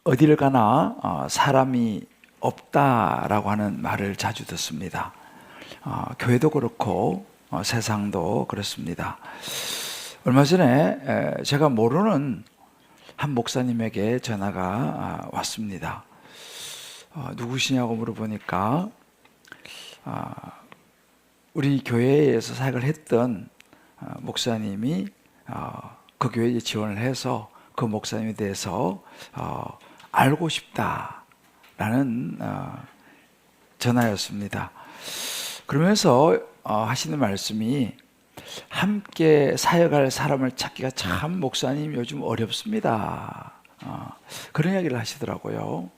어디를 가나 사람이 없다라고 하는 말을 자주 듣습니다. 교회도 그렇고 세상도 그렇습니다. 얼마 전에 제가 모르는 한 목사님에게 전화가 왔습니다. 누구시냐고 물어보니까 우리 교회에서 사역을 했던 목사님이 그 교회에 지원을 해서 그 목사님에 대해서 알고 싶다라는 전화였습니다. 그러면서 하시는 말씀이 함께 사역할 사람을 찾기가 참 목사님 요즘 어렵습니다. 그런 이야기를 하시더라고요.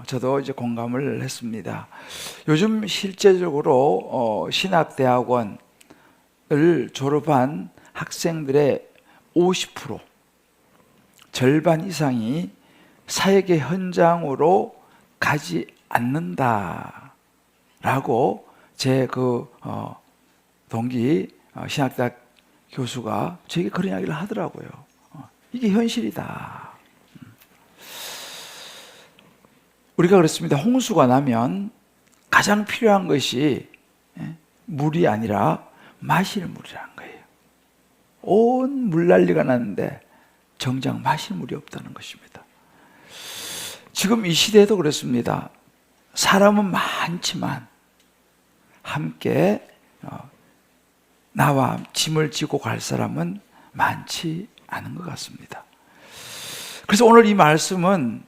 저도 이제 공감을 했습니다. 요즘 실제적으로 신학대학원을 졸업한 학생들의 50%, 절반 이상이 사역의 현장으로 가지 않는다라고 제 동기 신학대학 교수가 저에게 그런 이야기를 하더라고요. 이게 현실이다. 우리가 그렇습니다. 홍수가 나면 가장 필요한 것이 물이 아니라 마실 물이라는 거예요. 온 물난리가 났는데 정작 마실 물이 없다는 것입니다. 지금 이 시대에도 그렇습니다. 사람은 많지만 함께 나와 짐을 지고 갈 사람은 많지 않은 것 같습니다. 그래서 오늘 이 말씀은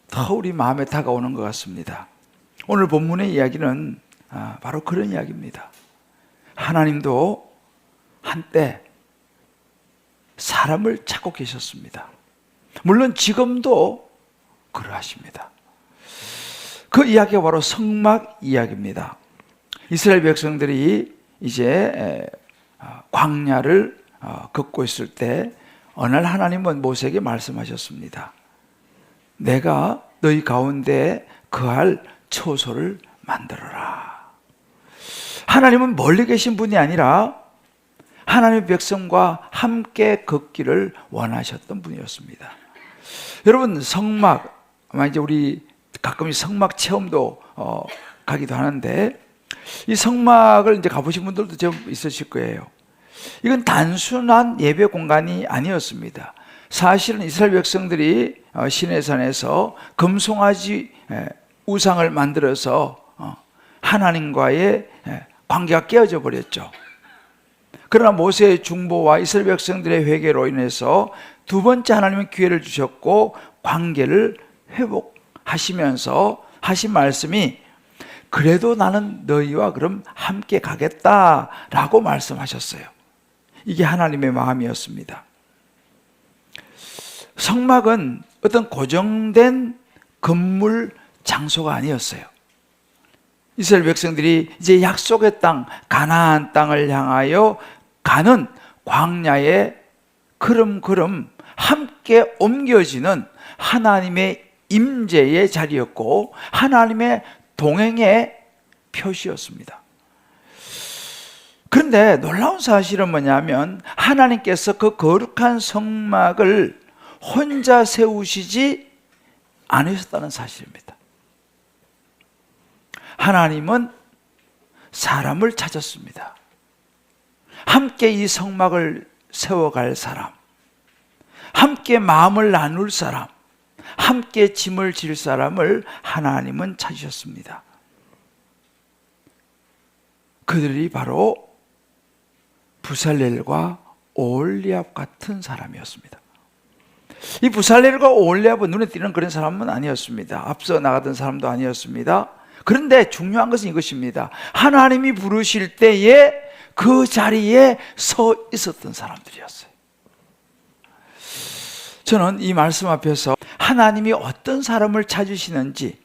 더 우리 마음에 다가오는 것 같습니다. 오늘 본문의 이야기는 바로 그런 이야기입니다. 하나님도 한때 사람을 찾고 계셨습니다. 물론 지금도 그러하십니다. 그 이야기가 바로 성막 이야기입니다. 이스라엘 백성들이 이제 광야를 걷고 있을 때 어느 날 하나님은 모세에게 말씀하셨습니다. 내가 너희 가운데 거할 처소를 만들어라. 하나님은 멀리 계신 분이 아니라 하나님의 백성과 함께 걷기를 원하셨던 분이었습니다. 여러분, 성막, 아마 이제 우리 가끔 성막 체험도 가기도 하는데, 이 성막을 이제 가보신 분들도 좀 있으실 거예요. 이건 단순한 예배 공간이 아니었습니다. 사실은 이스라엘 백성들이 시내산에서 금송아지 우상을 만들어서 하나님과의 관계가 깨어져 버렸죠. 그러나 모세의 중보와 이스라엘 백성들의 회개로 인해서 두 번째 하나님은 기회를 주셨고 관계를 회복하시면서 하신 말씀이 그래도 나는 너희와 그럼 함께 가겠다라고 말씀하셨어요. 이게 하나님의 마음이었습니다. 성막은 어떤 고정된 건물 장소가 아니었어요. 이스라엘 백성들이 이제 약속의 땅, 가나안 땅을 향하여 가는 광야의 걸음걸음 함께 옮겨지는 하나님의 임재의 자리였고 하나님의 동행의 표시였습니다. 그런데 놀라운 사실은 뭐냐면 하나님께서 그 거룩한 성막을 혼자 세우시지 않으셨다는 사실입니다. 하나님은 사람을 찾았습니다. 함께 이 성막을 세워갈 사람, 함께 마음을 나눌 사람, 함께 짐을 질 사람을 하나님은 찾으셨습니다. 그들이 바로 부살렐과 오홀리압 같은 사람이었습니다. 이 부살렐과 오홀리압은 눈에 띄는 그런 사람은 아니었습니다. 앞서 나가던 사람도 아니었습니다. 그런데 중요한 것은 이것입니다. 하나님이 부르실 때에 그 자리에 서 있었던 사람들이었어요. 저는 이 말씀 앞에서 하나님이 어떤 사람을 찾으시는지,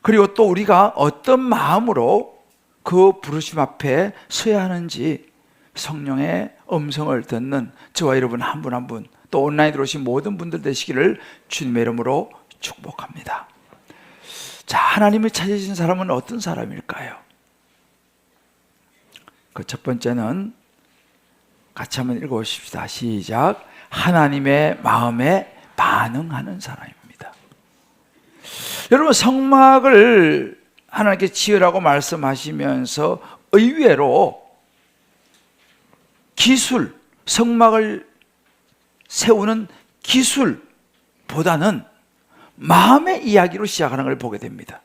그리고 또 우리가 어떤 마음으로 그 부르심 앞에 서야 하는지 성령의 음성을 듣는 저와 여러분 한 분 한 분, 또 온라인으로 오신 모든 분들 되시기를 주님의 이름으로 축복합니다. 자, 하나님을 찾으신 사람은 어떤 사람일까요? 그 첫 번째는 같이 한번 읽어보십시다. 시작. 하나님의 마음에 반응하는 사람입니다. 여러분, 성막을 하나님께 지으라고 말씀하시면서 의외로 기술, 성막을 세우는 기술보다는 마음의 이야기로 시작하는 걸 보게 됩니다.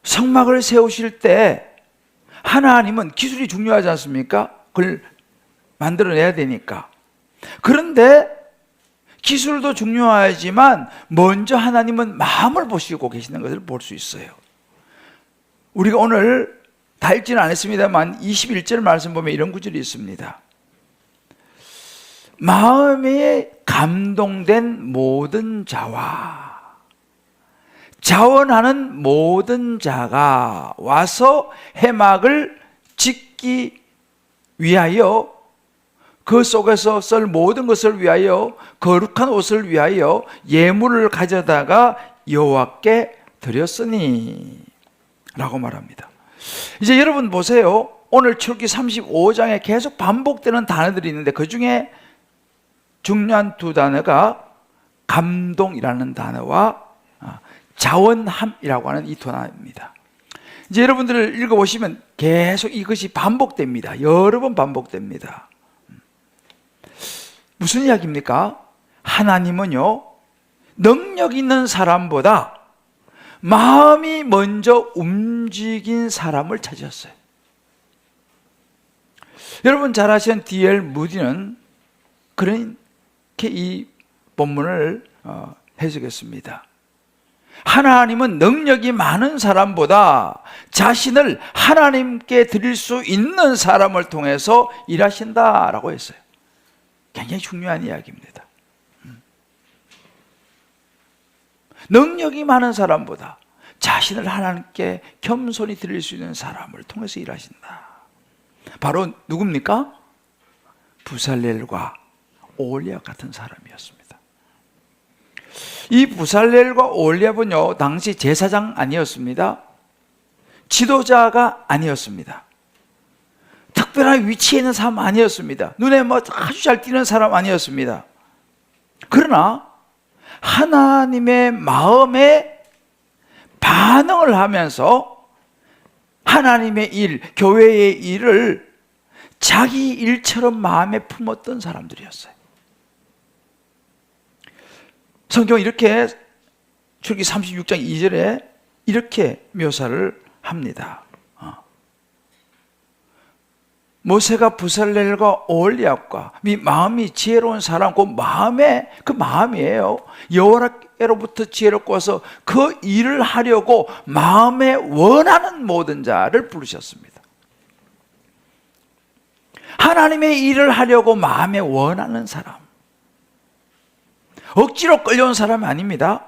성막을 세우실 때 하나님은 기술이 중요하지 않습니까? 그걸 만들어내야 되니까. 그런데 기술도 중요하지만 먼저 하나님은 마음을 보시고 계시는 것을 볼 수 있어요. 우리가 오늘 다 읽지는 않았습니다만 21절 말씀 보면 이런 구절이 있습니다. 마음에 감동된 모든 자와 자원하는 모든 자가 와서 해막을 짓기 위하여 그 속에서 쓸 모든 것을 위하여 거룩한 옷을 위하여 예물을 가져다가 여호와께 드렸으니 라고 말합니다. 이제 여러분 보세요. 오늘 출애굽기 35장에 계속 반복되는 단어들이 있는데 그 중에 중요한 두 단어가 감동이라는 단어와 자원함이라고 하는 이 두 단어입니다. 이제 여러분들 읽어보시면 계속 이것이 반복됩니다. 여러 번 반복됩니다. 무슨 이야기입니까? 하나님은요, 능력 있는 사람보다 마음이 먼저 움직인 사람을 찾으셨어요. 여러분 잘 아시는 D.L. 무디는 그렇게 이 본문을 해석했습니다. 하나님은 능력이 많은 사람보다 자신을 하나님께 드릴 수 있는 사람을 통해서 일하신다라고 했어요. 굉장히 중요한 이야기입니다. 능력이 많은 사람보다 자신을 하나님께 겸손히 드릴 수 있는 사람을 통해서 일하신다. 바로 누굽니까? 부살렐과 오홀리압 같은 사람이었습니다. 이 부살렐과 오홀리압은요, 당시 제사장 아니었습니다. 지도자가 아니었습니다. 특별한 위치에 있는 사람 아니었습니다. 눈에 아주 잘 띄는 사람 아니었습니다. 그러나 하나님의 마음에 반응을 하면서 하나님의 일, 교회의 일을 자기 일처럼 마음에 품었던 사람들이었어요. 성경은 이렇게 출애굽기 36장 2절에 이렇게 묘사를 합니다. 모세가 부살렐과 오홀리압과 이 마음이 지혜로운 사람, 그 마음이에요. 여호와께로부터 지혜롭고 와서 그 일을 하려고 마음에 원하는 모든 자를 부르셨습니다. 하나님의 일을 하려고 마음에 원하는 사람, 억지로 끌려온 사람이 아닙니다.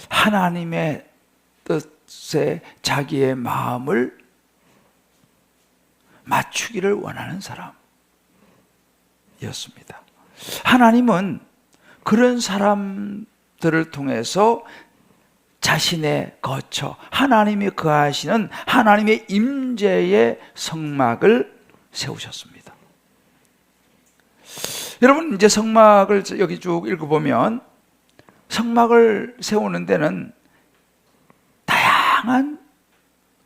하나님의 뜻에 자기의 마음을 맞추기를 원하는 사람이었습니다. 하나님은 그런 사람들을 통해서 자신의 거처, 하나님이 거하시는 하나님의 임재의 성막을 세우셨습니다. 여러분, 이제 성막을 여기 쭉 읽어보면 성막을 세우는 데는 다양한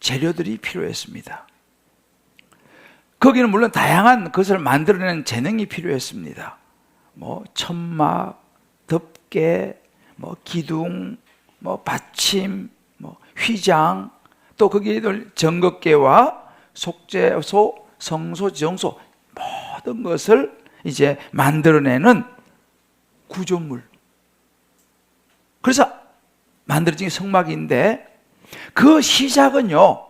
재료들이 필요했습니다. 거기는 물론 다양한 것을 만들어내는 재능이 필요했습니다. 천막, 덮개, 기둥, 받침, 휘장, 또 거기에 정극계와 속죄소, 성소, 지정소, 모든 것을 이제 만들어내는 구조물. 그래서 만들어진 성막인데 그 시작은요,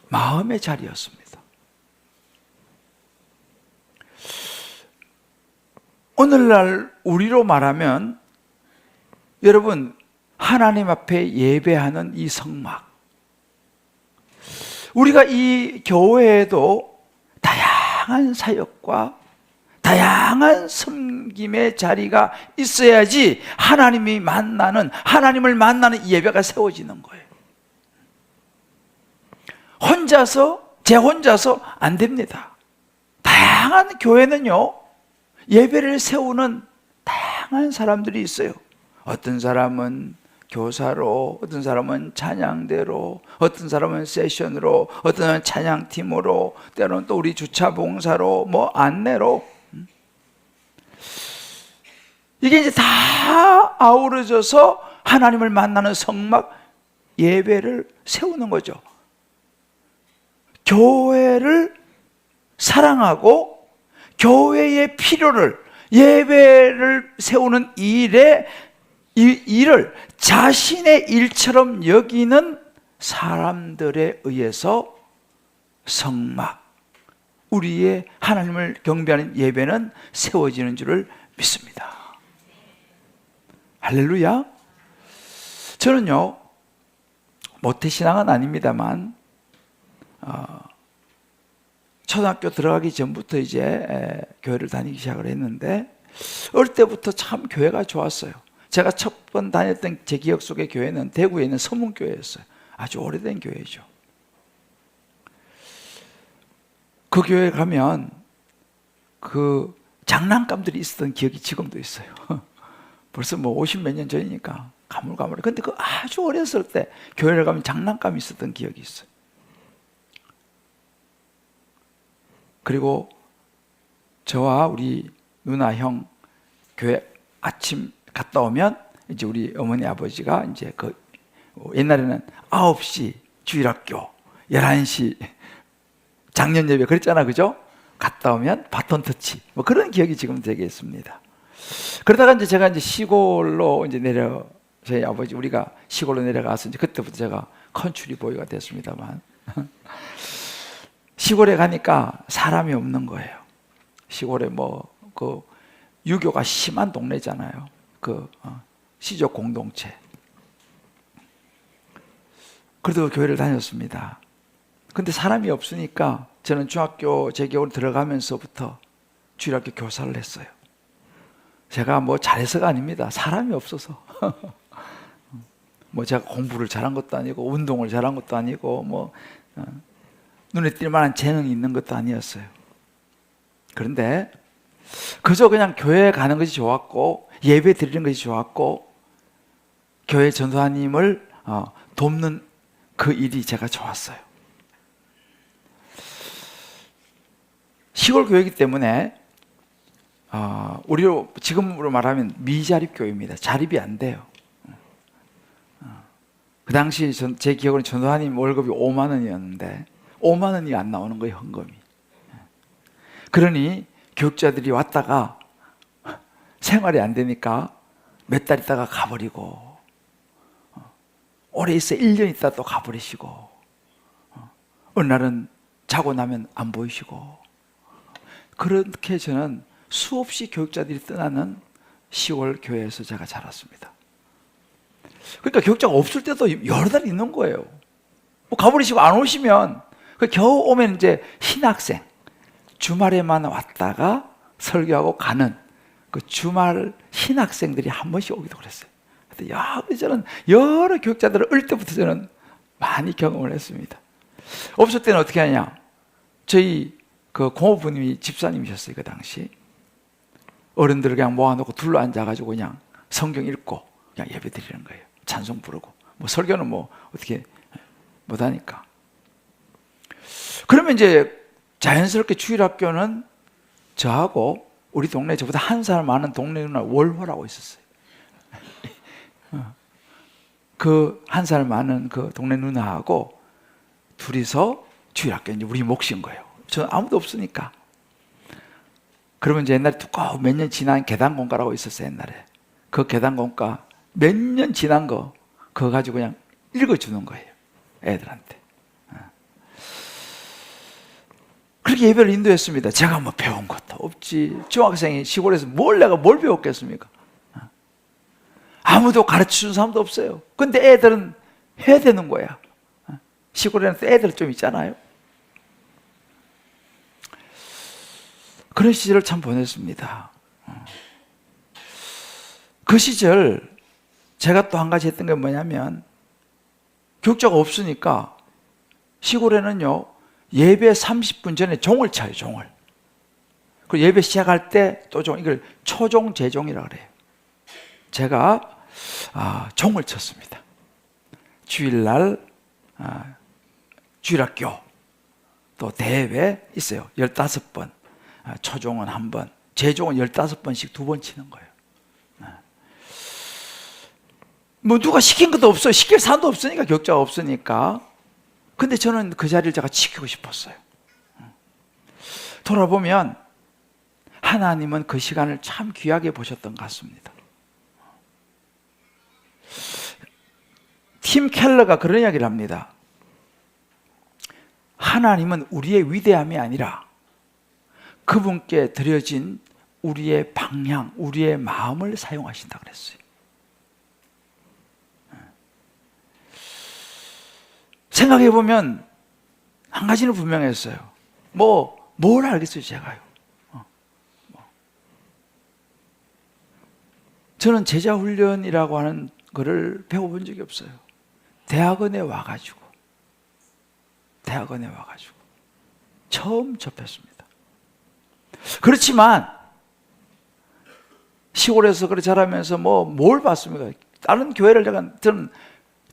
마음의 자리였습니다. 오늘날 우리로 말하면 여러분, 하나님 앞에 예배하는 이 성막, 우리가 이 교회에도 다양한 사역과 다양한 섬김의 자리가 있어야지 하나님을 만나는 이 예배가 세워지는 거예요. 제 혼자서 안 됩니다. 다양한 교회는요, 예배를 세우는 다양한 사람들이 있어요. 어떤 사람은 교사로, 어떤 사람은 찬양대로, 어떤 사람은 세션으로, 어떤 사람은 찬양팀으로, 때로는 또 우리 주차봉사로, 뭐 안내로. 이게 이제 다 아우러져서 하나님을 만나는 성막 예배를 세우는 거죠. 교회를 사랑하고 교회의 필요를, 예배를 세우는 일에 이 일을 자신의 일처럼 여기는 사람들에 의해서 성막, 우리의 하나님을 경배하는 예배는 세워지는 줄을 믿습니다. 할렐루야. 저는요, 모태신앙은 아닙니다만 초등학교 들어가기 전부터 이제 교회를 다니기 시작을 했는데, 어릴 때부터 참 교회가 좋았어요. 제가 첫 번 다녔던 제 기억 속의 교회는 대구에 있는 서문교회였어요. 아주 오래된 교회죠. 그 교회에 가면 그 장난감들이 있었던 기억이 지금도 있어요. 벌써 뭐 50몇 년 전이니까 가물가물해. 근데 그 아주 어렸을 때 교회를 가면 장난감이 있었던 기억이 있어요. 그리고 저와 우리 누나, 형 교회 아침 갔다 오면 이제 우리 어머니 아버지가 이제 그 옛날에는 9시 주일학교, 11시 작년 예배 그랬잖아, 그죠? 갔다 오면 바톤 터치, 뭐 그런 기억이 지금 되게 있습니다. 그러다가 이제 제가 이제 시골로 이제 저희 아버지 우리가 시골로 내려가서 이제 그때부터 제가 컨츄리 보이가 됐습니다만 시골에 가니까 사람이 없는 거예요. 시골에 뭐 그 유교가 심한 동네잖아요. 그 시족 공동체. 그래도 교회를 다녔습니다. 근데 사람이 없으니까 저는 중학교 재개월 들어가면서부터 주일학교 교사를 했어요. 제가 뭐 잘해서가 아닙니다. 사람이 없어서. 뭐 제가 공부를 잘한 것도 아니고 운동을 잘한 것도 아니고 뭐 눈에 띌 만한 재능이 있는 것도 아니었어요. 그런데 그저 그냥 교회에 가는 것이 좋았고 예배 드리는 것이 좋았고 교회 전도사님을 돕는 그 일이 제가 좋았어요. 시골 교회이기 때문에 우리로 지금으로 말하면 미자립교회입니다. 자립이 안 돼요. 그 당시 제 기억으로는 전도사님 월급이 5만 원이었는데 5만 원이 안 나오는 거예요, 헌금이. 그러니 교육자들이 왔다가 생활이 안 되니까 몇 달 있다가 가버리고 오래 있어 1년 있다 또 가버리시고 어느 날은 자고 나면 안 보이시고, 그렇게 저는 수없이 교육자들이 떠나는 시골 교회에서 제가 자랐습니다. 그러니까 교육자가 없을 때도 여러 달 있는 거예요. 뭐 가버리시고 안 오시면 겨우 오면 이제 신학생, 주말에만 왔다가 설교하고 가는 그 주말 신학생들이 한 번씩 오기도 그랬어요. 그래서 저는 여러 교육자들을 어릴 때부터 저는 많이 경험을 했습니다. 없을 때는 어떻게 하냐? 저희 그 공업부님이 집사님이셨어요. 그 당시 어른들을 그냥 모아놓고 둘러 앉아가지고 그냥 성경 읽고 그냥 예배 드리는 거예요. 찬송 부르고 뭐 설교는 뭐 어떻게 못하니까. 그러면 이제 자연스럽게 주일학교는 저하고 우리 동네 저보다 한 살 많은 동네 누나 월호라고 있었어요. 그 한 살 많은 그 동네 누나하고 둘이서 주일학교 이제 우리 몫인 거예요. 저는 아무도 없으니까. 그러면 이제 옛날에 두꺼운 몇 년 지난 계단 공과라고 있었어요, 옛날에. 그 계단 공과 몇 년 지난 거 그거 가지고 그냥 읽어주는 거예요, 애들한테. 그렇게 예배를 인도했습니다. 제가 뭐 배운 것도 없지. 중학생이 시골에서 내가 뭘 배웠겠습니까? 아무도 가르쳐준 사람도 없어요. 근데 애들은 해야 되는 거야. 시골에는 또 애들 좀 있잖아요. 그런 시절을 참 보냈습니다. 그 시절 제가 또 한 가지 했던 게 뭐냐면, 교육자가 없으니까 시골에는요 예배 30분 전에 종을 쳐요. 종을. 그 예배 시작할 때 또 좀 이걸 초종 재종이라고 그래요. 제가 종을 쳤습니다. 주일날 주일학교 또 대회 있어요. 15번. 초종은 1번, 재종은 15번씩 2번 치는 거예요. 뭐 누가 시킨 것도 없어요. 시킬 사람도 없으니까, 격자가 없으니까. 근데 저는 그 자리를 제가 지키고 싶었어요. 돌아보면 하나님은 그 시간을 참 귀하게 보셨던 것 같습니다. 팀 켈러가 그런 이야기를 합니다. 하나님은 우리의 위대함이 아니라 그분께 드려진 우리의 방향, 우리의 마음을 사용하신다 그랬어요. 생각해 보면 한 가지는 분명했어요. 뭘 알겠어요, 제가요. 저는 제자 훈련이라고 하는 거를 배워본 적이 없어요. 대학원에 와가지고 처음 접했습니다. 그렇지만 시골에서 그렇게 자라면서 뭘 봤습니까? 다른 교회를 저는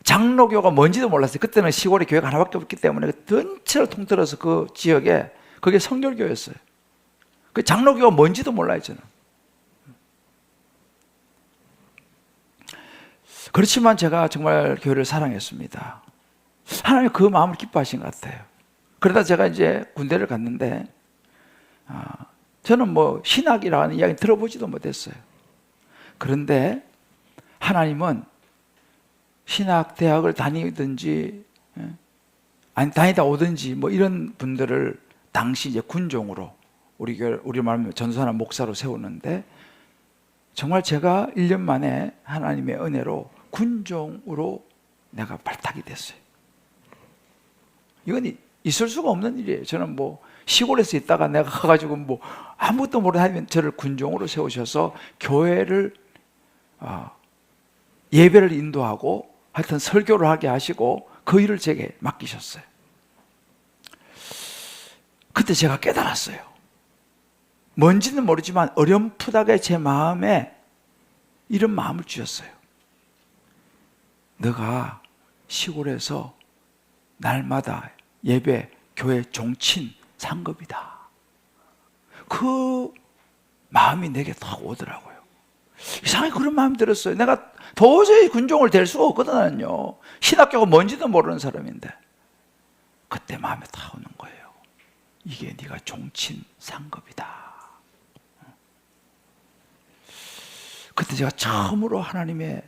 장로교가 뭔지도 몰랐어요. 그때는 시골에 교회가 하나밖에 없기 때문에 전체를 통틀어서 그 지역에 그게 성결교였어요. 그 장로교가 뭔지도 몰라요, 저는. 그렇지만 제가 정말 교회를 사랑했습니다. 하나님 그 마음을 기뻐하신 것 같아요. 그러다 제가 이제 군대를 갔는데 저는 신학이라는 이야기 들어보지도 못했어요. 그런데 하나님은 신학 대학을 다니든지 아니 다니다 오든지 이런 분들을 당시 이제 군종으로 우리 말하면 전도사나 목사로 세우는데 정말 제가 1년 만에 하나님의 은혜로 군종으로 내가 발탁이 됐어요. 이건 있을 수가 없는 일이에요. 저는 시골에서 있다가 내가 가가지고 아무것도 모르는 하나님은 저를 군종으로 세우셔서 교회를 예배를 인도하고 하여튼 설교를 하게 하시고 그 일을 제게 맡기셨어요. 그때 제가 깨달았어요. 뭔지는 모르지만 어렴풋하게 제 마음에 이런 마음을 주셨어요. 너가 시골에서 날마다 예배, 교회 종친 상급이다. 그 마음이 내게 딱 오더라고요. 이상하게 그런 마음이 들었어요. 내가 도저히 군종을 될 수가 없거든요. 신학교가 뭔지도 모르는 사람인데. 그때 마음에 딱 오는 거예요. 이게 네가 종친 상급이다. 그때 제가 처음으로 하나님의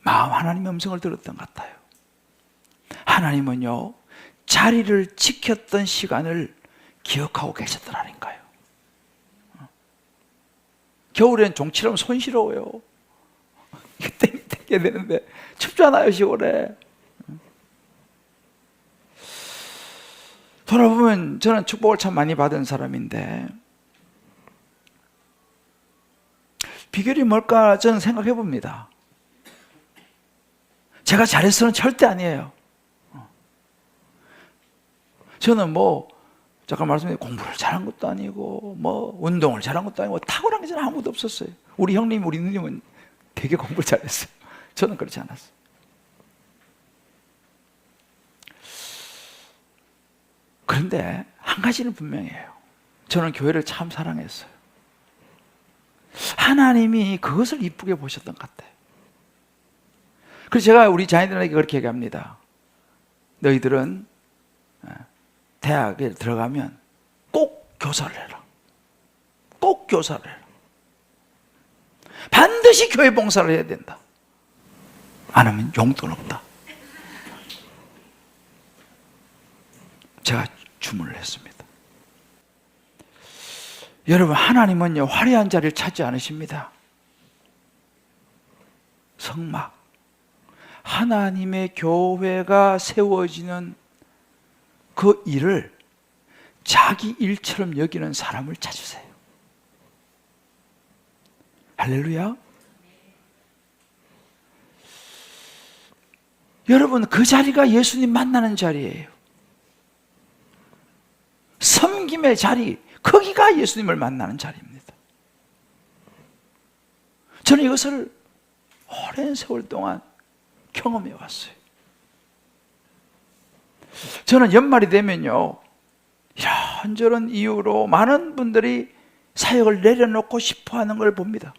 마음, 하나님의 음성을 들었던 것 같아요. 하나님은요, 자리를 지켰던 시간을 기억하고 계셨더라니까요. 겨울엔 종치려면 손시러워요. 땡겨야 되는데 춥잖아요, 시골에. 돌아보면 저는 축복을 참 많이 받은 사람인데 비결이 뭘까 저는 생각해 봅니다. 제가 잘해서는 절대 아니에요. 저는 잠깐 말씀드린 공부를 잘한 것도 아니고 운동을 잘한 것도 아니고 탁월한 게 저는 아무것도 없었어요. 우리 형님, 우리 누님은 되게 공부를 잘했어요. 저는 그렇지 않았어요. 그런데 한 가지는 분명해요. 저는 교회를 참 사랑했어요. 하나님이 그것을 이쁘게 보셨던 것 같아요. 그래서 제가 우리 자녀들에게 그렇게 얘기합니다. 너희들은 대학에 들어가면 꼭 교사를 해라. 꼭 교사를 해라. 반드시 교회 봉사를 해야 된다. 안 하면 용돈 없다. 제가 주문을 했습니다. 여러분, 하나님은요, 화려한 자리를 찾지 않으십니다. 성막, 하나님의 교회가 세워지는 그 일을 자기 일처럼 여기는 사람을 찾으세요. 할렐루야. 여러분, 그 자리가 예수님 만나는 자리예요. 섬김의 자리, 거기가 예수님을 만나는 자리입니다. 저는 이것을 오랜 세월 동안 경험해 왔어요. 저는 연말이 되면요, 이런저런 이유로 많은 분들이 사역을 내려놓고 싶어 하는 걸 봅니다.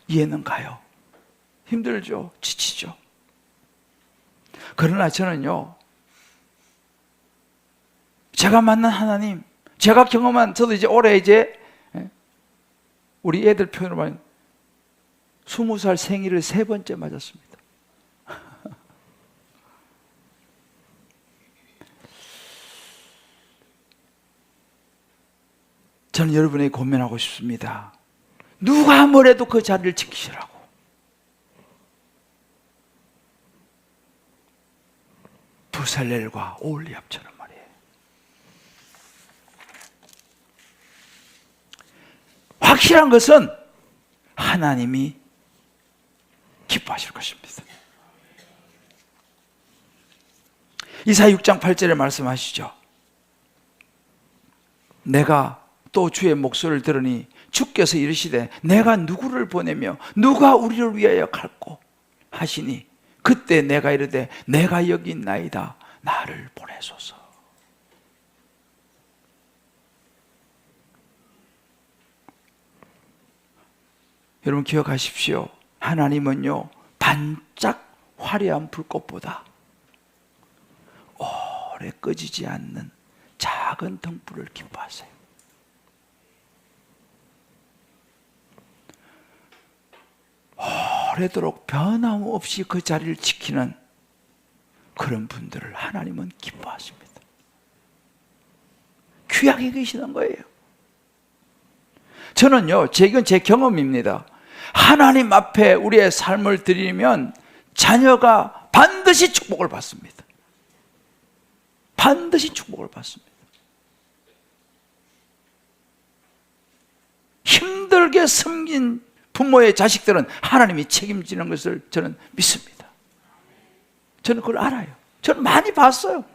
이해는 가요. 힘들죠. 지치죠. 그러나 저는요, 제가 만난 하나님, 제가 경험한, 저도 이제 올해 이제 우리 애들 표현으로 말하면 20살 생일을 3번째 맞았습니다. 저는 여러분에게 고민하고 싶습니다. 누가 뭐래도 그 자리를 지키시라고. 부살렐과 오홀리압처럼 말이에요. 확실한 것은 하나님이 기뻐하실 것입니다. 이사야 6장 8절에 말씀하시죠. 내가 또 주의 목소리를 들으니 주께서 이르시되 내가 누구를 보내며 누가 우리를 위하여 갈꼬 하시니 그때 내가 이르되 내가 여기 있나이다 나를 보내소서. 여러분 기억하십시오. 하나님은요, 반짝 화려한 불꽃보다 오래 꺼지지 않는 작은 등불을 기뻐하세요. 오래도록 변함없이 그 자리를 지키는 그런 분들을 하나님은 기뻐하십니다. 귀하게 계시는 거예요. 저는요, 이건 제 경험입니다. 하나님 앞에 우리의 삶을 드리면 자녀가 반드시 축복을 받습니다. 반드시 축복을 받습니다. 힘들게 섬긴 부모의 자식들은 하나님이 책임지는 것을 저는 믿습니다. 저는 그걸 알아요. 저는 많이 봤어요.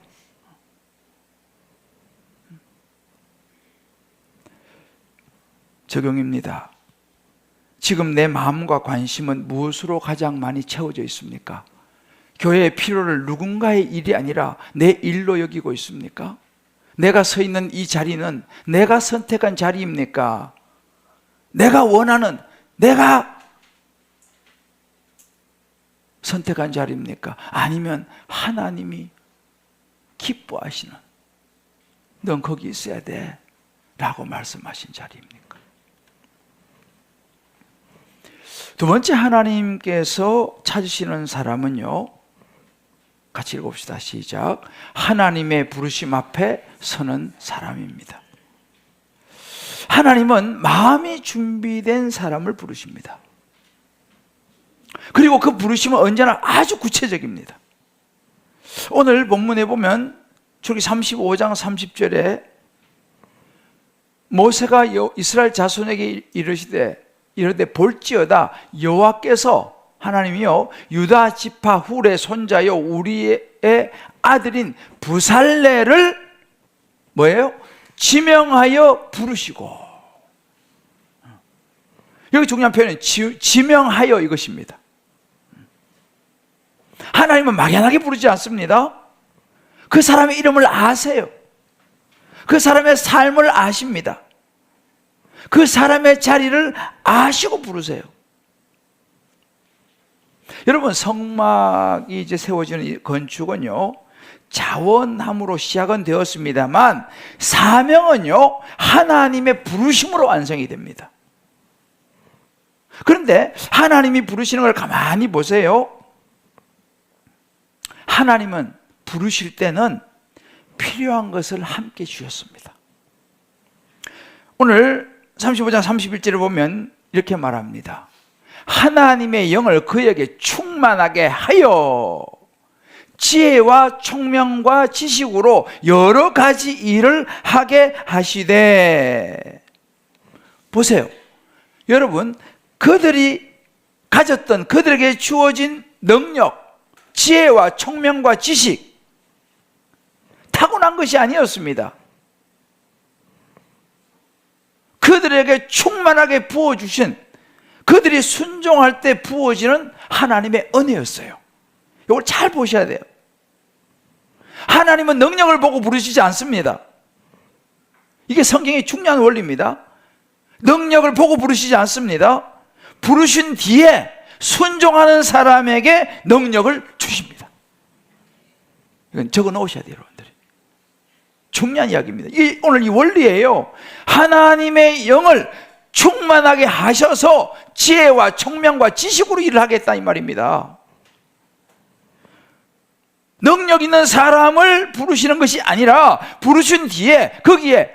적용입니다. 지금 내 마음과 관심은 무엇으로 가장 많이 채워져 있습니까? 교회의 필요를 누군가의 일이 아니라 내 일로 여기고 있습니까? 내가 서 있는 이 자리는 내가 선택한 자리입니까? 내가 원하는, 내가 선택한 자리입니까? 아니면 하나님이 기뻐하시는, 넌 거기 있어야 돼 라고 말씀하신 자리입니까? 두 번째, 하나님께서 찾으시는 사람은요, 같이 읽읍시다. 시작. 하나님의 부르심 앞에 서는 사람입니다. 하나님은 마음이 준비된 사람을 부르십니다. 그리고 그 부르심은 언제나 아주 구체적입니다. 오늘 본문에 보면 출애굽기 35장 30절에 모세가 이스라엘 자손에게 이르시되 볼지어다 여호와께서 하나님이요 유다 지파 훌의 손자요 우리의 아들인 부살레를 뭐예요? 지명하여 부르시고. 여기 중요한 표현은 지명하여 이것입니다. 하나님은 막연하게 부르지 않습니다. 그 사람의 이름을 아세요. 그 사람의 삶을 아십니다. 그 사람의 자리를 아시고 부르세요. 여러분, 성막이 이제 세워지는 이 건축은요, 자원함으로 시작은 되었습니다만 사명은요, 하나님의 부르심으로 완성이 됩니다. 그런데 하나님이 부르시는 걸 가만히 보세요. 하나님은 부르실 때는 필요한 것을 함께 주셨습니다. 오늘 35장 31절을 보면 이렇게 말합니다. 하나님의 영을 그에게 충만하게 하여 지혜와 총명과 지식으로 여러 가지 일을 하게 하시되. 보세요. 여러분, 그들이 가졌던, 그들에게 주어진 능력, 지혜와 총명과 지식, 타고난 것이 아니었습니다. 그들에게 충만하게 부어주신, 그들이 순종할 때 부어지는 하나님의 은혜였어요. 이걸 잘 보셔야 돼요. 하나님은 능력을 보고 부르시지 않습니다. 이게 성경의 중요한 원리입니다. 능력을 보고 부르시지 않습니다. 부르신 뒤에 순종하는 사람에게 능력을 주십니다. 이건 적어 놓으셔야 돼요, 여러분들이. 중요한 이야기입니다. 오늘 이 원리예요. 하나님의 영을 충만하게 하셔서 지혜와 총명과 지식으로 일을 하겠다 이 말입니다. 능력 있는 사람을 부르시는 것이 아니라 부르신 뒤에 거기에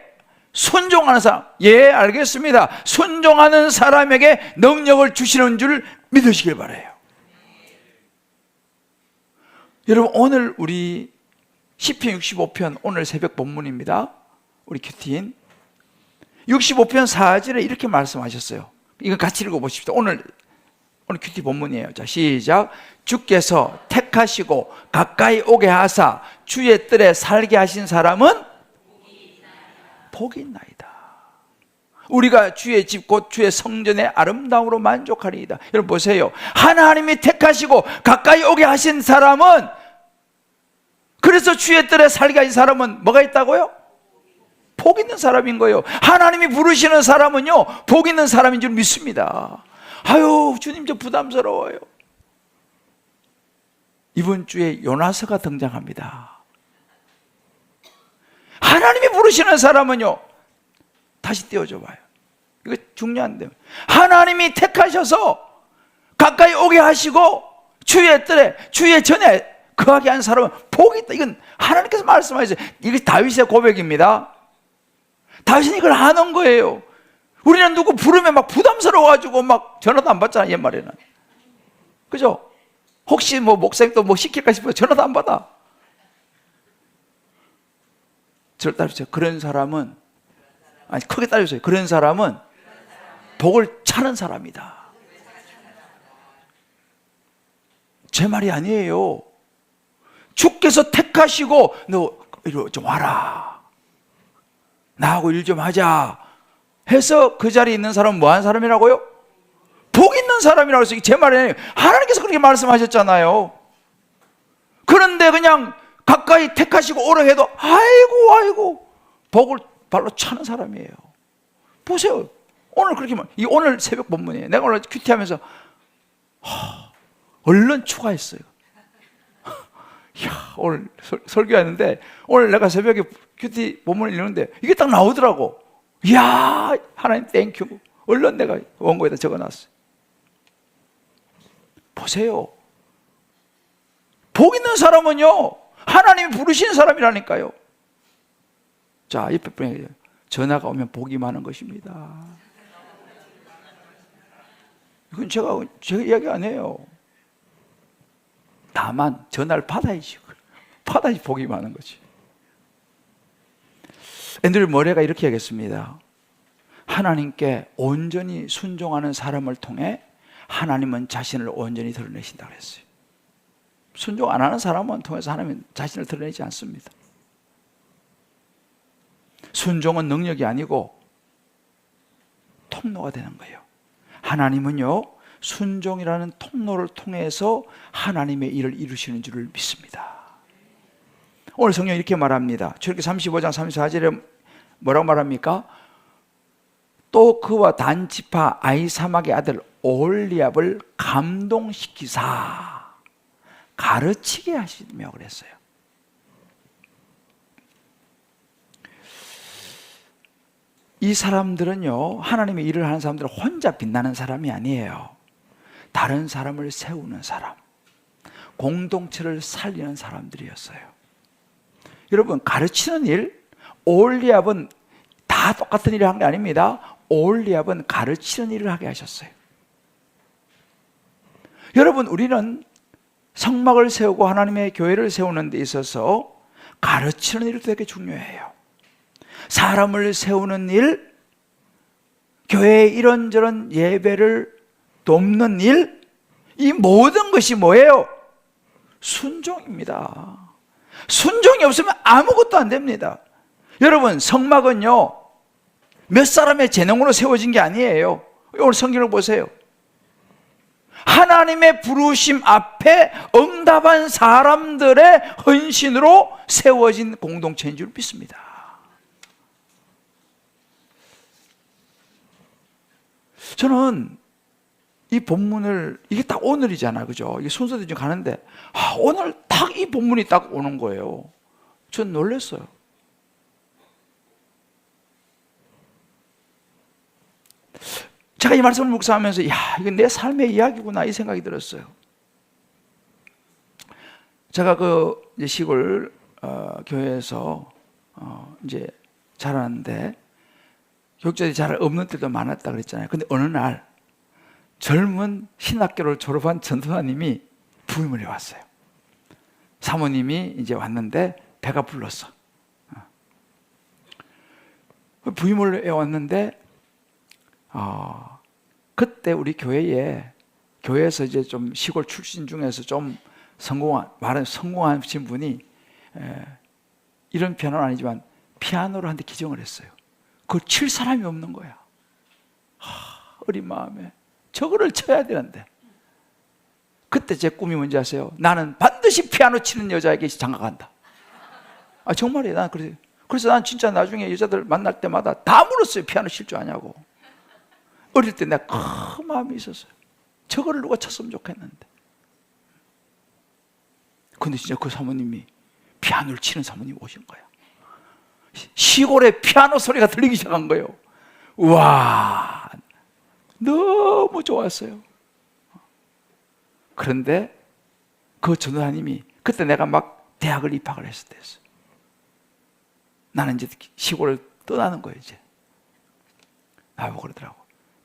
순종하는 사람, 예, 알겠습니다. 순종하는 사람에게 능력을 주시는 줄 믿으시길 바라요. 여러분, 오늘 우리 시편 65편 오늘 새벽 본문입니다. 우리 큐티인 65편 4절에 이렇게 말씀하셨어요. 이거 같이 읽어보십시오. 오늘 큐티 본문이에요. 자, 시작. 주께서 택하시고 가까이 오게 하사 주의 뜰에 살게 하신 사람은 복이 있나이다. 우리가 주의 집 곧 주의 성전의 아름다움으로 만족하리이다. 여러분 보세요. 하나님이 택하시고 가까이 오게 하신 사람은, 그래서 주의 뜰에 살게 하신 사람은 뭐가 있다고요? 복 있는 사람인 거예요. 하나님이 부르시는 사람은요, 복 있는 사람인 줄 믿습니다. 아유, 주님 저 부담스러워요. 이번 주에 요나서가 등장합니다. 하나님이 부르시는 사람은요, 다시 띄워줘 봐요. 이거 중요한데, 하나님이 택하셔서 가까이 오게 하시고 주의 뜰에, 주의 전에 거하게 한 사람은 복이 있다. 이건 하나님께서 말씀하셨어요. 이게 다윗의 고백입니다. 다윗은 이걸 아는 거예요. 우리는 누구 부르면 막 부담스러워가지고 막 전화도 안 받잖아, 옛말에는. 그죠? 혹시 뭐 목사님 또 뭐 시킬까 싶어서 전화도 안 받아. 저를 따르세요. 그런 사람은, 아니, 크게 따르세요. 그런 사람은 복을 차는 사람이다. 제 말이 아니에요. 주께서 택하시고, 너 이리 좀 와라, 나하고 일 좀 하자 해서 그 자리에 있는 사람은 뭐 하는 사람이라고요? 복 있는 사람이라고 해서, 제 말이 아니에요. 하나님께서 그렇게 말씀하셨잖아요. 그런데 그냥 가까이 택하시고 오라 해도 아이고 복을 발로 차는 사람이에요. 보세요. 오늘 그렇게 이 오늘 새벽 본문이에요. 내가 오늘 큐티하면서 얼른 추가했어요. 야, 오늘 설교했는데 오늘 내가 새벽에 큐티 본문을 읽는데 이게 딱 나오더라고. 이야, 하나님 땡큐. 얼른 내가 원고에다 적어놨어요. 보세요. 복 있는 사람은요, 하나님이 부르신 사람이라니까요. 자, 옆에 분에게 전화가 오면 복이 많은 것입니다. 이건 제가 이야기 안 해요. 다만 전화를 받아야지 복이 많은 거지. 앤드류 머레가 이렇게 얘기했습니다. 하나님께 온전히 순종하는 사람을 통해 하나님은 자신을 온전히 드러내신다고 했어요. 순종 안 하는 사람은 통해서 하나님은 자신을 드러내지 않습니다. 순종은 능력이 아니고 통로가 되는 거예요. 하나님은요, 순종이라는 통로를 통해서 하나님의 일을 이루시는 줄을 믿습니다. 오늘 성경이 이렇게 말합니다. 출애굽기 35장 34절에 뭐라고 말합니까? 또 그와 단 지파 아히사막의 아들 오홀리압을 감동시키사 가르치게 하시며 그랬어요. 이 사람들은요, 하나님의 일을 하는 사람들은 혼자 빛나는 사람이 아니에요. 다른 사람을 세우는 사람, 공동체를 살리는 사람들이었어요. 여러분, 가르치는 일, 오홀리압은 다 똑같은 일을 한 게 아닙니다. 오홀리압은 가르치는 일을 하게 하셨어요. 여러분, 우리는 성막을 세우고 하나님의 교회를 세우는 데 있어서 가르치는 일도 되게 중요해요. 사람을 세우는 일, 교회의 이런저런 예배를 돕는 일, 이 모든 것이 뭐예요? 순종입니다. 순종이 없으면 아무것도 안 됩니다. 여러분, 성막은요, 몇 사람의 재능으로 세워진 게 아니에요. 오늘 성경을 보세요. 하나님의 부르심 앞에 응답한 사람들의 헌신으로 세워진 공동체인 줄 믿습니다. 저는 이 본문을, 이게 딱 오늘이잖아요, 그죠? 이게 순서대로 좀 가는데, 오늘 딱 이 본문이 딱 오는 거예요. 전 놀랐어요. 제가 이 말씀을 묵상하면서, 이건 내 삶의 이야기구나, 이 생각이 들었어요. 제가 이제 시골 교회에서 이제 자랐는데, 교육자들이 잘 없는 때도 많았다 그랬잖아요. 근데 어느 날 젊은 신학교를 졸업한 전도사님이 부임을 해왔어요. 사모님이 이제 왔는데 배가 불렀어. 부임을 해왔는데 그때 우리 교회에서 이제 좀 시골 출신 중에서 좀 성공하신 분이 이런 피아노는 아니지만 피아노를 한 대 기증을 했어요. 그걸 칠 사람이 없는 거야. 어린 마음에 저거를 쳐야 되는데, 그때 제 꿈이 뭔지 아세요? 나는 반드시 피아노 치는 여자에게 장가간다. 정말이에요. 난 그래서 난 진짜 나중에 여자들 만날 때마다 다 물었어요. 피아노 칠 줄 아냐고. 어릴 때 내가 큰 마음이 있었어요. 저거를 누가 쳤으면 좋겠는데. 근데 진짜 그 사모님이, 피아노를 치는 사모님이 오신 거야. 시골에 피아노 소리가 들리기 시작한 거예요. 우와, 너무 좋았어요. 그런데 그 전도사님이, 그때 내가 막 대학을 입학을 했을 때였어요. 나는 이제 시골을 떠나는 거예요. 이제 나보고 그러더라고.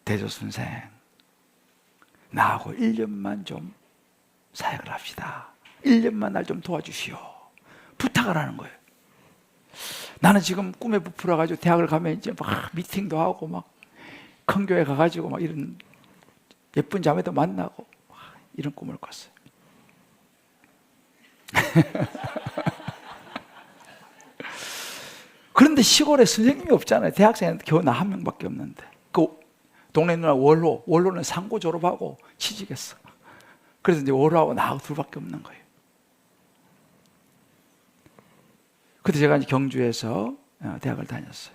대조 선생, 나하고 1년만 좀 사역을 합시다. 1년만 날 좀 도와주시오. 부탁을 하는 거예요. 나는 지금 꿈에 부풀어가지고 대학을 가면 이제 막 미팅도 하고 막 큰 교회 가가지고 막 이런 예쁜 자매도 만나고 이런 꿈을 꿨어요. 그런데 시골에 선생님이 없잖아요. 대학생한테 겨우 나 한 명밖에 없는데. 그 동네 누나 원로는 상고 졸업하고 취직했어. 그래서 이제 원로하고 나하고 둘밖에 없는 거예요. 그때 제가 이제 경주에서 대학을 다녔어요.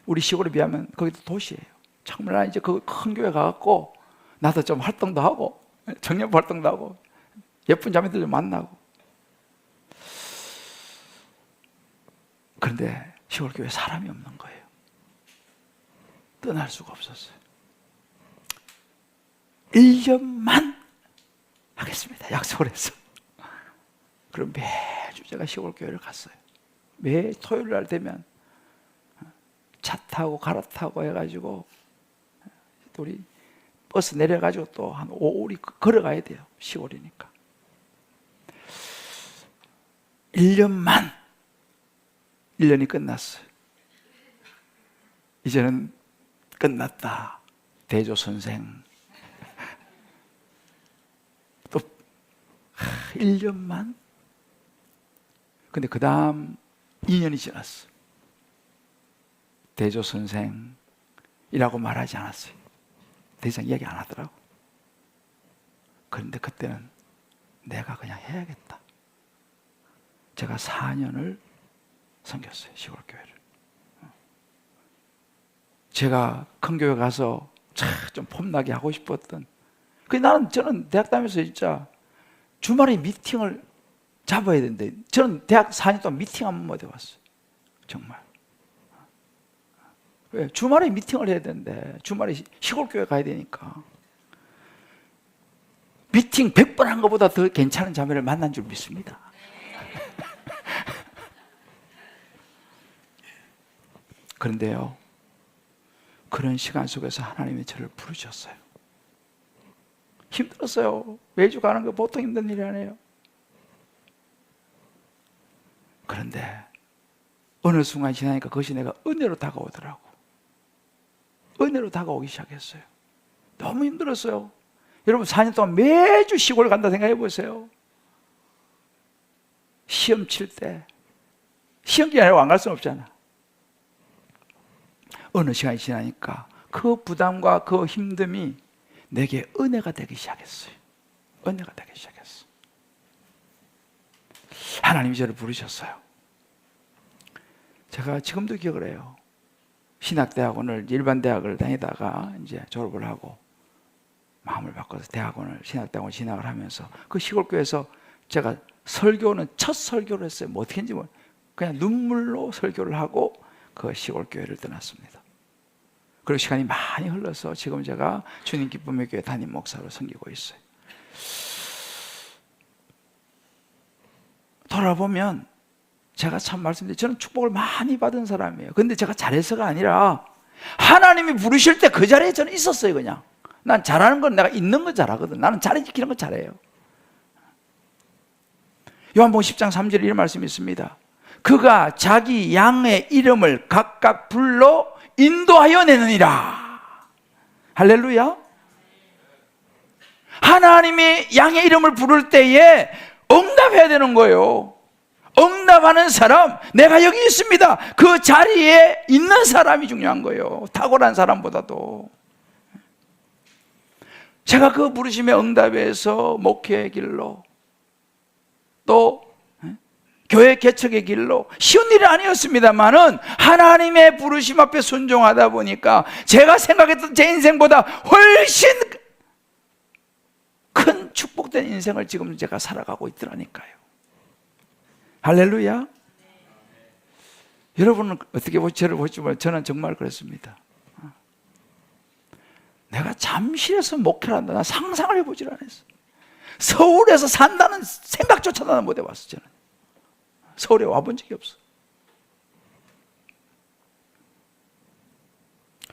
우리 시골에 비하면 거기도 도시예요. 정말 이제 그 큰 교회 가갖고 나도 좀 활동도 하고 청년부 활동도 하고 예쁜 자매들 좀 만나고. 그런데 시골 교회에 사람이 없는 거예요. 떠날 수가 없었어요. 1년만 하겠습니다. 약속을 해서. 그럼 매주 제가 시골 교회를 갔어요. 매 토요일 날 되면 차 타고 갈아타고 해가지고 우리 버스 내려가지고 또 한 5일이 걸어가야 돼요. 시골이니까. 1년만. 1년이 끝났어요. 이제는 끝났다. 대조 선생. 또 1년만. 근데 그 다음 2년이 지났어. 대조 선생이라고 말하지 않았어요. 더 이상 이야기 안 하더라고. 그런데 그때는 내가 그냥 해야겠다. 제가 4년을 섬겼어요. 시골 교회를. 제가 큰 교회 가서 좀 폼나게 하고 싶었던. 저는 대학 다니면서 진짜 주말에 미팅을 잡아야 되는데, 저는 대학 4년 동안 미팅 한 번 못 해봤어요. 정말. 왜? 주말에 미팅을 해야 되는데, 주말에 시골 교회 가야 되니까. 미팅 100번 한 것보다 더 괜찮은 자매를 만난 줄 믿습니다. 그런데요, 그런 시간 속에서 하나님이 저를 부르셨어요. 힘들었어요. 매주 가는 거 보통 힘든 일이 아니에요. 그런데 어느 순간 지나니까 그것이 내가 은혜로 다가오더라고. 은혜로 다가오기 시작했어요. 너무 힘들었어요. 여러분 4년 동안 매주 시골 간다 생각해 보세요. 시험 칠 때, 시험 기간에 안 갈 수는 없잖아. 어느 시간이 지나니까 그 부담과 그 힘듦이 내게 은혜가 되기 시작했어요. 은혜가 되기 시작했어. 하나님이 저를 부르셨어요. 제가 지금도 기억을 해요. 신학대학원을 일반 대학을 다니다가 이제 졸업을 하고 마음을 바꿔서 대학원을 신학대학원 진학을 하면서 그 시골교회에서 제가 설교는 첫 설교를 했어요. 뭐 어떻게 했는지 그냥 눈물로 설교를 하고 그 시골교회를 떠났습니다. 그리고 시간이 많이 흘러서 지금 제가 주님 기쁨의 교회 담임 목사로 섬기고 있어요. 돌아보면 제가 참 말씀드린 저는 축복을 많이 받은 사람이에요. 근데 제가 잘해서가 아니라 하나님이 부르실 때 그 자리에 저는 있었어요. 그냥 난 잘하는 건 내가 있는 건 잘하거든. 나는 자리 지키는 건 잘해요. 요한복음 10장 3절에 이런 말씀이 있습니다. 그가 자기 양의 이름을 각각 불러 인도하여 내느니라. 할렐루야. 하나님이 양의 이름을 부를 때에 응답해야 되는 거예요. 응답하는 사람, 내가 여기 있습니다. 그 자리에 있는 사람이 중요한 거예요. 탁월한 사람보다도. 제가 그 부르심의 응답에서 목회의 길로 또 교회 개척의 길로 쉬운 일이 아니었습니다만은 하나님의 부르심 앞에 순종하다 보니까 제가 생각했던 제 인생보다 훨씬 큰 축복된 인생을 지금 제가 살아가고 있더라니까요. 할렐루야. 여러분은 어떻게 저를 볼지 몰라요. 저는 정말 그랬습니다. 내가 잠실에서 목회를 한다. 나 상상을 해보질 않았어. 서울에서 산다는 생각조차도 난 못 해봤어. 저는 서울에 와본 적이 없어.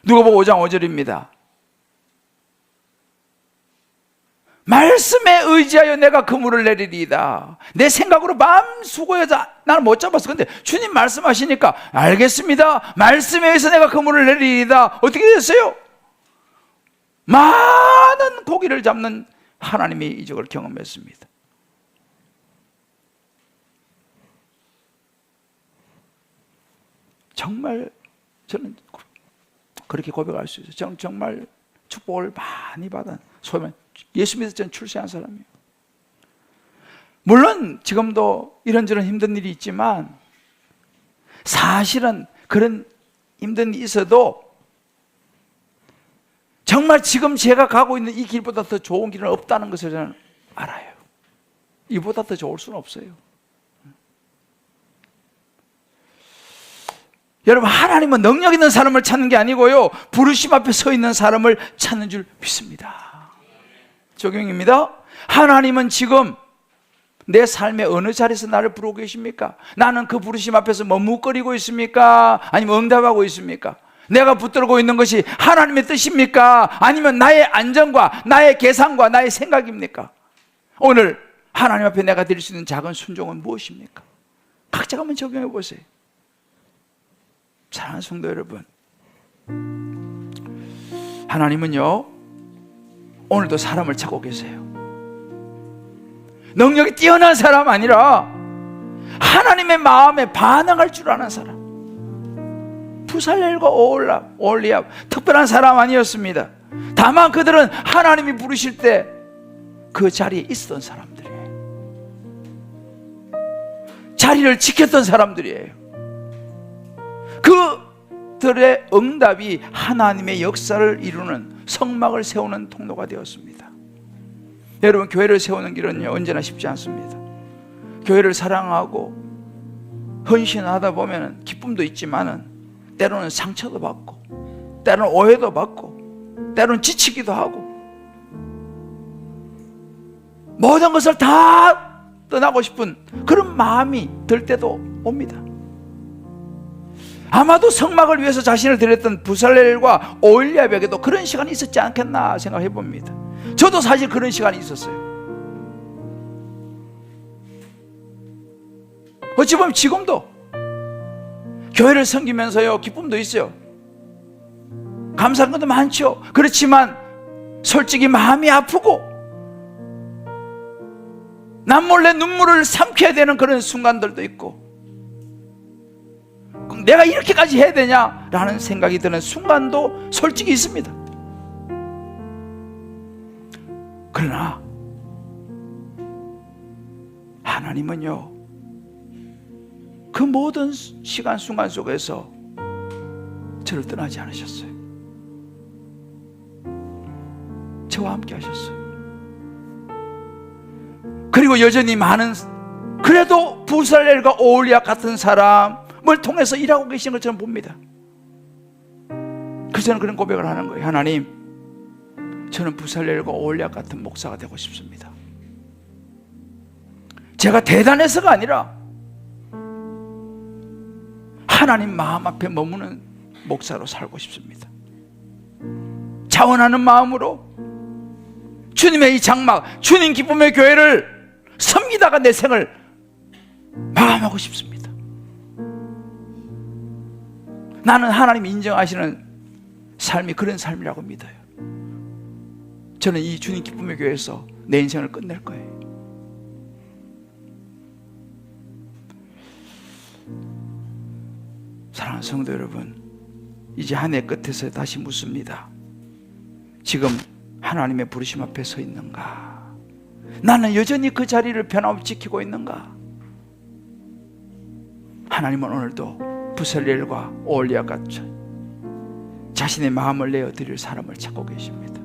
누가복음 5장 5절입니다. 말씀에 의지하여 내가 그물을 내리리이다. 내 생각으로 마음 수고해서 나는 못 잡았어. 근데 주님 말씀하시니까 알겠습니다. 말씀에 의해서 내가 그물을 내리리이다. 어떻게 됐어요? 많은 고기를 잡는 하나님의 이적을 경험했습니다. 정말 저는 그렇게 고백할 수 있어요. 저는 정말 축복을 많이 받은 소위 말해 예수 믿어서 저는 출세한 사람이에요. 물론 지금도 이런저런 힘든 일이 있지만 사실은 그런 힘든 일이 있어도 정말 지금 제가 가고 있는 이 길보다 더 좋은 길은 없다는 것을 저는 알아요. 이보다 더 좋을 수는 없어요. 여러분, 하나님은 능력 있는 사람을 찾는 게 아니고요, 부르심 앞에 서 있는 사람을 찾는 줄 믿습니다. 적용입니다. 하나님은 지금 내 삶의 어느 자리에서 나를 부르고 계십니까? 나는 그 부르심 앞에서 머뭇거리고 있습니까? 아니면 응답하고 있습니까? 내가 붙들고 있는 것이 하나님의 뜻입니까? 아니면 나의 안정과 나의 계산과 나의 생각입니까? 오늘 하나님 앞에 내가 드릴 수 있는 작은 순종은 무엇입니까? 각자가 한번 적용해 보세요. 사랑하는 성도 여러분, 하나님은요 오늘도 사람을 찾고 계세요. 능력이 뛰어난 사람 아니라 하나님의 마음에 반응할 줄 아는 사람. 부살렐과 오홀리압 특별한 사람 아니었습니다. 다만 그들은 하나님이 부르실 때 그 자리에 있었던 사람들이에요. 자리를 지켰던 사람들이에요. 그들의 응답이 하나님의 역사를 이루는 성막을 세우는 통로가 되었습니다. 여러분, 교회를 세우는 길은 언제나 쉽지 않습니다. 교회를 사랑하고 헌신하다 보면 기쁨도 있지만은 때로는 상처도 받고 때로는 오해도 받고 때로는 지치기도 하고 모든 것을 다 떠나고 싶은 그런 마음이 들 때도 옵니다. 아마도 성막을 위해서 자신을 드렸던 부살렐과 오홀리압에게도 그런 시간이 있었지 않겠나 생각해 봅니다. 저도 사실 그런 시간이 있었어요. 어찌 보면 지금도 교회를 섬기면서요 기쁨도 있어요. 감사한 것도 많죠. 그렇지만 솔직히 마음이 아프고 남몰래 눈물을 삼켜야 되는 그런 순간들도 있고 내가 이렇게까지 해야 되냐라는 생각이 드는 순간도 솔직히 있습니다. 그러나 하나님은요, 그 모든 시간 순간 속에서 저를 떠나지 않으셨어요. 저와 함께 하셨어요. 그리고 여전히 많은, 그래도 부살렐과 오홀리압 같은 사람을 통해서 일하고 계신 것처럼 봅니다. 그래서 저는 그런 고백을 하는 거예요. 하나님, 저는 부살렐과 오홀리압 같은 목사가 되고 싶습니다. 제가 대단해서가 아니라 하나님 마음 앞에 머무는 목사로 살고 싶습니다. 자원하는 마음으로 주님의 이 장막, 주님 기쁨의 교회를 섬기다가 내 생을 마감하고 싶습니다. 나는 하나님 인정하시는 삶이 그런 삶이라고 믿어요. 저는 이 주님 기쁨의 교회에서 내 인생을 끝낼 거예요. 사랑하는 성도 여러분, 이제 한 해 끝에서 다시 묻습니다. 지금 하나님의 부르심 앞에 서 있는가? 나는 여전히 그 자리를 변함없이 지키고 있는가? 하나님은 오늘도 부살렐과 오홀리압 같이 자신의 마음을 내어드릴 사람을 찾고 계십니다.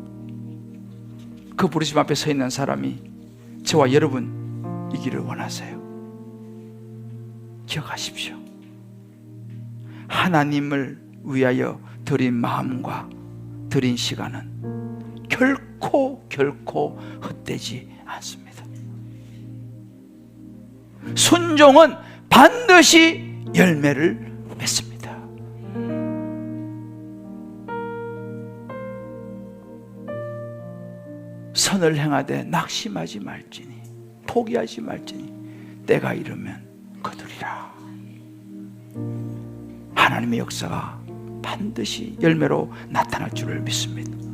그 부르심 앞에 서 있는 사람이 저와 여러분이기를 원하세요. 기억하십시오. 하나님을 위하여 드린 마음과 드린 시간은 결코 헛되지 않습니다. 순종은 반드시 열매를 맺습니다. 선을 행하되 낙심하지 말지니, 포기하지 말지니 때가 이르면 거두리라. 하나님의 역사가 반드시 열매로 나타날 줄을 믿습니다.